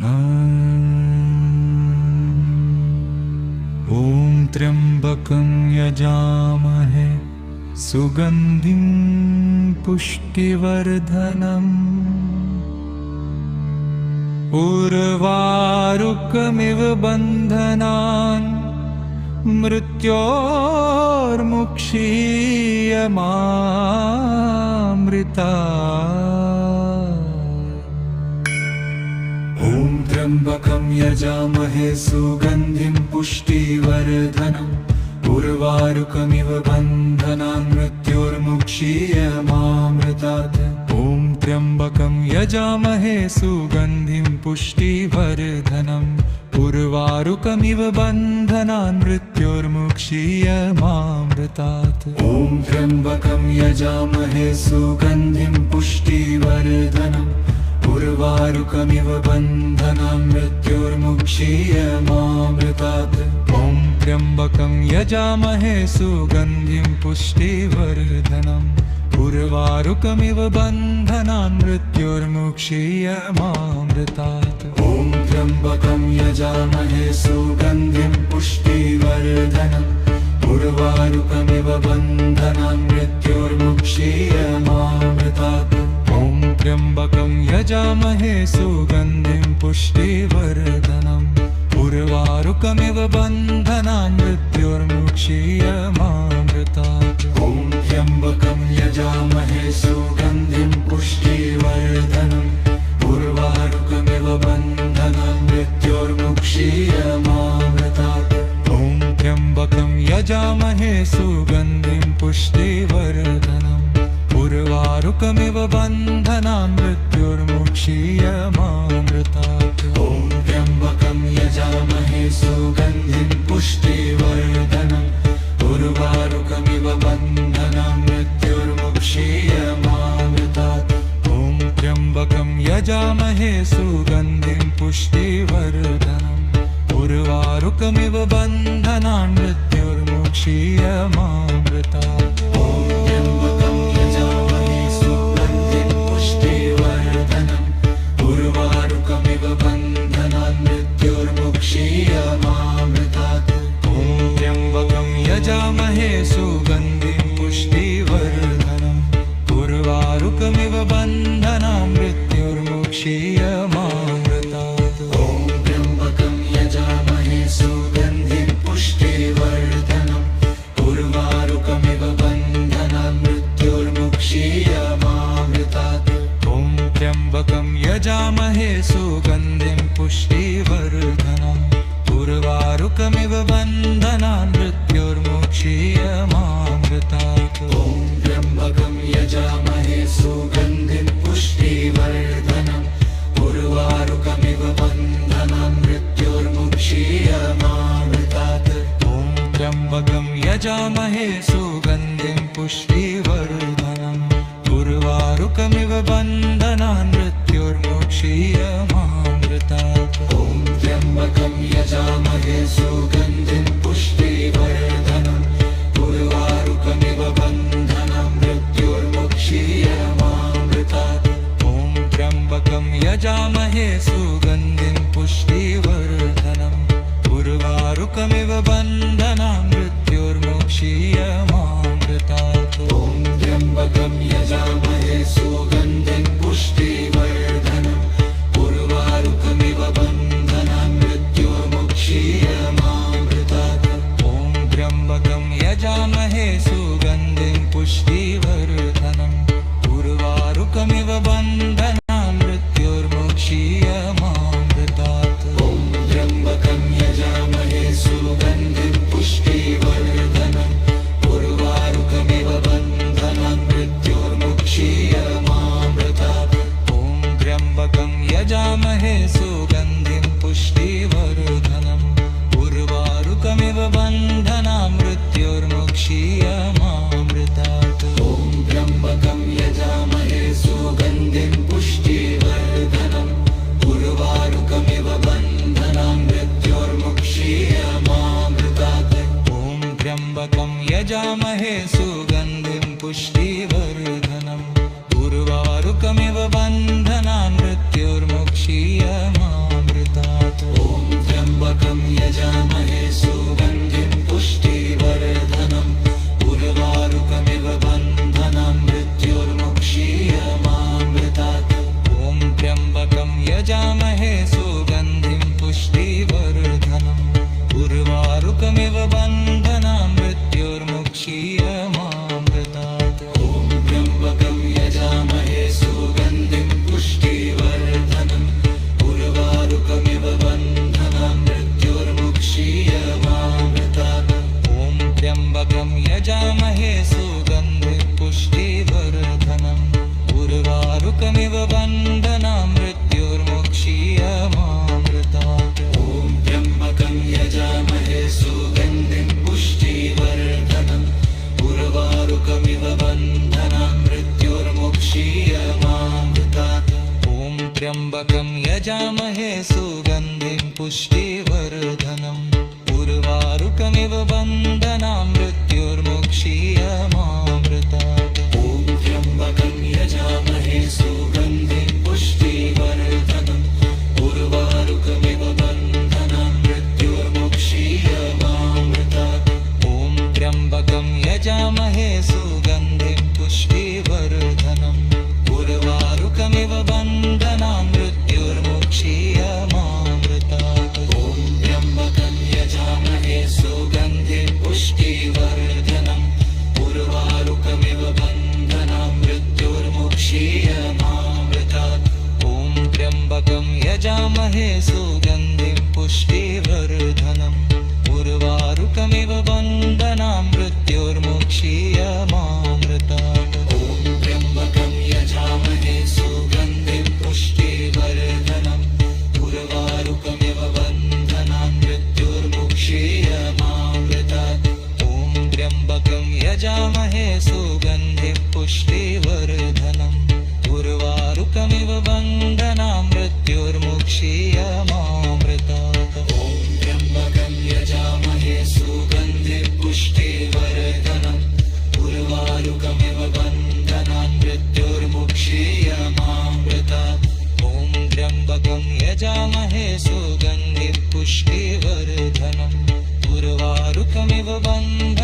ॐ त्र्यम्बकं यजामहे सुगन्धिं पुष्टिवर्धनम् उर्वारुकमिव बन्धनान् मृत्योर्मुक्षीयमामृतात्। ॐ त्र्यम्बकं यजामहे सुगन्धिं पुष्टिवर्धनम् उर्वारुकमिव बन्धनान् मृत्योर्मुक्षीयमामृतात्। ॐ त्र्यम्बकं यजामहे सुगन्धिं पुष्टिवर्धनम् उर्वारुकमिव बन्धनान् मृत्योर्मुक्षीयमामृतात्। ॐ त्र्यम्बकं यजामहे सुगन्धिं पुष्टिवर्धनम् उर्वारुकमिव बन्धनान् मृत्योर्मुक्षीयमामृतात्। ॐ त्र्यम्बकं यजामहे सुगन्धिं पुष्टिवर्धनम् उर्वारुकमिव बन्धनान् मृत्योर्मुक्षीयमामृतात्। ॐ त्र्यम्बकं यजामहे सुगन्धिं पुष्टिवर्धनम् उर्वारुकमिव बन्धनान् मृत्योर्मुक्षीयमामृतात्। ॐ त्र्यम्बकं यजामहे सुगन्धिं पुष्टिवर्धनम् उर्वारुकमिव बन्धनान् मृत्योर्मुक्षीयमामृतात्। ॐ त्र्यम्बकं यजामहे सुगन्धिं पुष्टिवर्धनम् उर्वारुकमिव बन्धनान् मृत्योर्मुक्षीयमामृतात्। ॐ त्र्यम्बकं यजामहे सुगन्धिं पुष्टिवर्धनम् उर्वारुकमिव बन्धनान् मृत्योर्मुक्षीयमामृतात्। ॐ त्र्यम्बकं यजामहे सुगन्धिं पुष्टिवर्धनम् उर्वारुकमिव बन्धनान् मृत्योर्मुक्षीयमामृतात्। ॐ त्र्यम्बकं यजामहे सुगन्धिं पुष्टिवर्धनम् उर्वारुकमिव बन्धनान् मृत्योर्मुक्षीयमामृतात्। ॐ त्र्यम्बकं यजामहे सुगन्धिं पुष्टिवर्धनम् उर्वारुकमिव बन्धनान् मृत्योर्मुक्षीयमामृतात्। ॐ त्र्यम्बकं यजामहे सुगन्धिं पुष्टिवर्धनम् उर्वारुकमिव बन्धनान् मृत्योर्मुक्षीयमामृतात्। ॐ त्र्यम्बकं यजामहे सुगन्धिं पुष्टिवर्धनम् उर्वारुकमिव बन्धनान् मृत्योर्मुक्षीयमामृतात्। ॐ त्र्यम्बकं यजामहे सुगन्धिं पुष्टिवर्धनम् उर्वारुकमिव बन्धनान् मृत्योर्मुक्षीयमामृतात्। ॐ त्र्यम्बकं यजामहे सुगन्धिं पुष्टिवर्धनम् उर्वारुकमिव बन्धनान् मृत्योर्मुक्षीयमामृतात्। ॐ त्र्यम्बकं यजामहे सुगन्धिं पुष्टिवर्धनम् उर्वारुकमिव बन्धनान् मृत्योर्मुक्षीयमामृतात्। ॐ त्र्यम्बकं यजामहे सुगन्धिं पुष्टिवर्धनम् उर्वारुकमिव बन्धनान् मृत्योर्मुक्षीयमामृतात्। ॐ त्र्यम्बकं यजामहे सुगन्धिं पुष्टिवर्धनम् उर्वारुकमिव बन्धनान् मृत्योर्मुक्षीयमामृतात्। ॐ त्र्यम्बकं यजामहे सुगन्धिं पुष्टिवर्धनम् उर्वारुकमिव त्र्यम्बकं यजामहे सुगन्धिं पुष्टिवर्धनम् उर्वारुकमिव बन्धनां मृत्युर्मुक्षीयमामृतात् ॐ त्र्यम्बकं यजामहे सुगन्धिं पुष्टिवर्धनम् उर्वारुकमिव बन्धनां मृत्युर्मुक्षीयमामृतात् ॐ त्र्यम्बकं यजामहे सुगन्धिं पुष्टिवर्धनम् उर्वारुकमिव बन्धनां मृत्युर्मुक्षीयमामृतात् ॐ त्र्यम्बकं यजामहे सुगन्धिं पुष्टिवर्धनम् उर्वारुकमिव बन्धनां मृत्युर्मुक्षीयमामृतात् ॐ त्र्यम्बकं यजामहे सुगन्धिं पुष्टिवर्धनम् उर्वारुकमिव बन्धनां मृत्युर्मुक्षीयमामृतात् ॐ त्र्यम्बकं यजामहे सुगन्धिं पुष्टिवर्धनम् उर्वारुकमिव बन्धनां मृत्युर्मुक्षीयमामृतात् ॐ त्र्यम्बकं यजामहे सुगन्धिं पुष्टिवर्धनम् उर्वारुकमिव बन्धनां मृत्युर्मुक्षीयमामृतात् ॐ त्र्यम्बकं यजामहे सुगन्धिं पुष्टिवर्धनम् उर्वारुकमिव बन्धनां मृत्युर्मुक्षीयमामृतात् ॐ त्र्यम्बकं यजामहे सुगन्धिं पुष्टिवर्धनम् उर्वारुकमिव बन्धनां